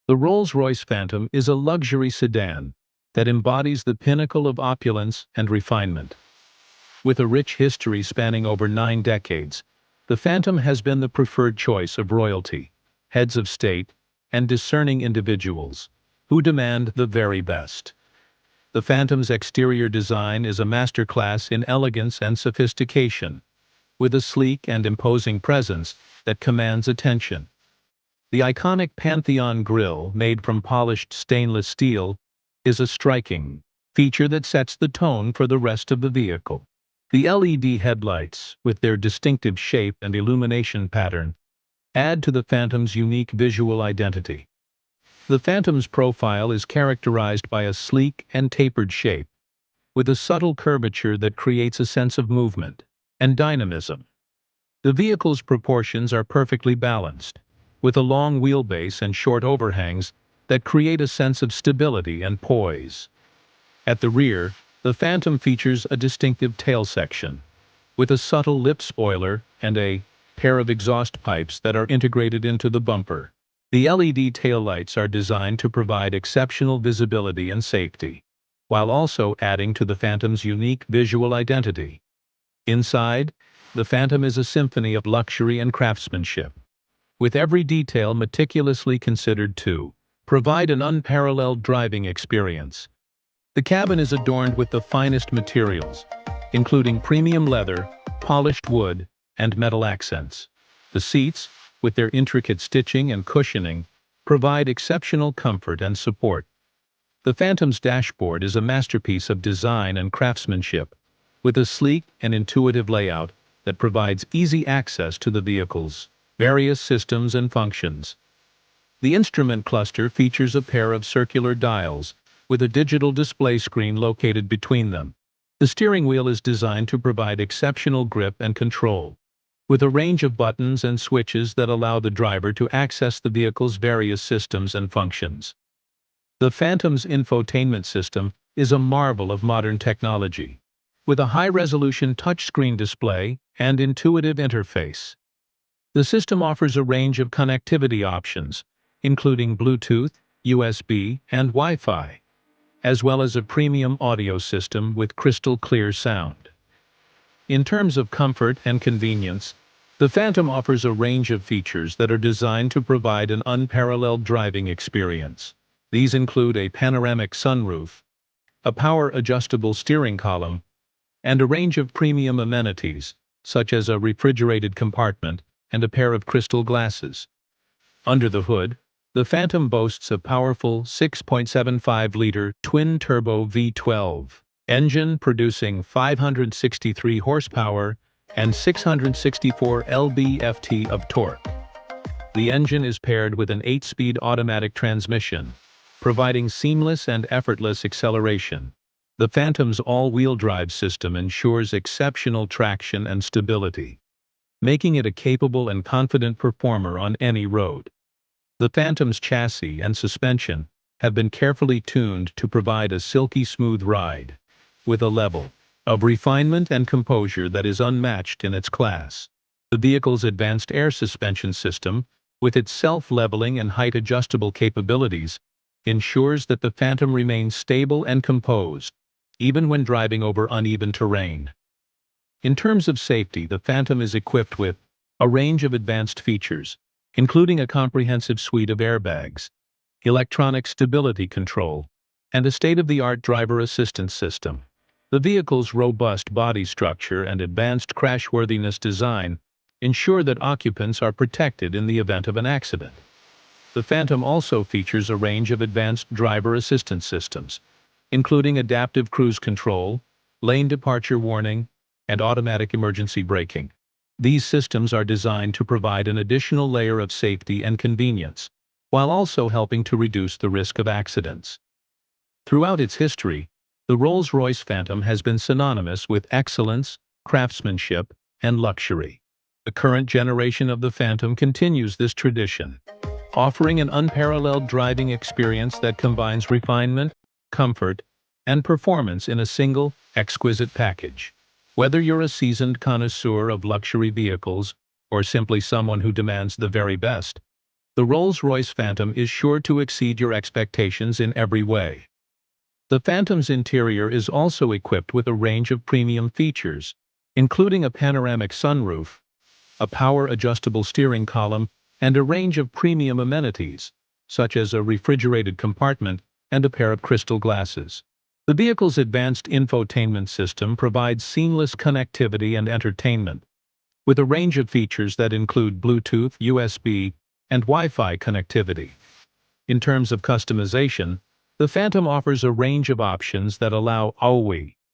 The Rolls-Royce Phantom is a luxury sedan that embodies the pinnacle of opulence and refinement. With a rich history spanning over 9 decades, the Phantom has been the preferred choice of royalty, heads of state, and discerning individuals who demand the very best. The Phantom's exterior design is a masterclass in elegance and sophistication, with a sleek and imposing presence that commands attention. The iconic Pantheon grille, made from polished stainless steel, is a striking feature that sets the tone for the rest of the vehicle. The LED headlights, with their distinctive shape and illumination pattern, add to the Phantom's unique visual identity. The Phantom's profile is characterized by a sleek and tapered shape, with a subtle curvature that creates a sense of movement and dynamism. The vehicle's proportions are perfectly balanced, with a long wheelbase and short overhangs that create a sense of stability and poise. At the rear, the Phantom features a distinctive tail section, with a subtle lip spoiler and a pair of exhaust pipes that are integrated into the bumper. The LED taillights are designed to provide exceptional visibility and safety, while also adding to the Phantom's unique visual identity. Inside, the Phantom is a symphony of luxury and craftsmanship, with every detail meticulously considered to provide an unparalleled driving experience. The cabin is adorned with the finest materials, including premium leather, polished wood, and metal accents. The seats, with their intricate stitching and cushioning, provide exceptional comfort and support. The Phantom's dashboard is a masterpiece of design and craftsmanship, with a sleek and intuitive layout that provides easy access to the vehicle's various systems and functions. The instrument cluster features a pair of circular dials, with a digital display screen located between them. The steering wheel is designed to provide exceptional grip and control, with a range of buttons and switches that allow the driver to access the vehicle's various systems and functions. The Phantom's infotainment system is a marvel of modern technology, with a high-resolution touchscreen display and intuitive interface. The system offers a range of connectivity options, including Bluetooth, USB, and Wi-Fi, as well as a premium audio system with crystal-clear sound. In terms of comfort and convenience, the Phantom offers a range of features that are designed to provide an unparalleled driving experience. These include a panoramic sunroof, a power-adjustable steering column, and a range of premium amenities, such as a refrigerated compartment and a pair of crystal glasses. Under the hood, the Phantom boasts a powerful 6.75-liter twin-turbo V12 engine producing 563 horsepower and 664 lb-ft of torque. The engine is paired with an 8-speed automatic transmission, providing seamless and effortless acceleration. The Phantom's all-wheel drive system ensures exceptional traction and stability, making it a capable and confident performer on any road. The Phantom's chassis and suspension have been carefully tuned to provide a silky smooth ride, with a level of refinement and composure that is unmatched in its class. The vehicle's advanced air suspension system, with its self-leveling and height-adjustable capabilities, ensures that the Phantom remains stable and composed, even when driving over uneven terrain. In terms of safety, the Phantom is equipped with a range of advanced features, including a comprehensive suite of airbags, electronic stability control, and a state-of-the-art driver assistance system. The vehicle's robust body structure and advanced crashworthiness design ensure that occupants are protected in the event of an accident. The Phantom also features a range of advanced driver assistance systems, including adaptive cruise control, lane departure warning, and automatic emergency braking. These systems are designed to provide an additional layer of safety and convenience, while also helping to reduce the risk of accidents. Throughout its history, the Rolls-Royce Phantom has been synonymous with excellence, craftsmanship, and luxury. The current generation of the Phantom continues this tradition, offering an unparalleled driving experience that combines refinement, comfort, and performance in a single, exquisite package. Whether you're a seasoned connoisseur of luxury vehicles or simply someone who demands the very best, the Rolls-Royce Phantom is sure to exceed your expectations in every way. The Phantom's interior is also equipped with a range of premium features, including a panoramic sunroof, a power-adjustable steering column, and a range of premium amenities, such as a refrigerated compartment and a pair of crystal glasses. The vehicle's advanced infotainment system provides seamless connectivity and entertainment, with a range of features that include Bluetooth, USB, and Wi-Fi connectivity. In terms of customization, the Phantom offers a range of options that allow AUI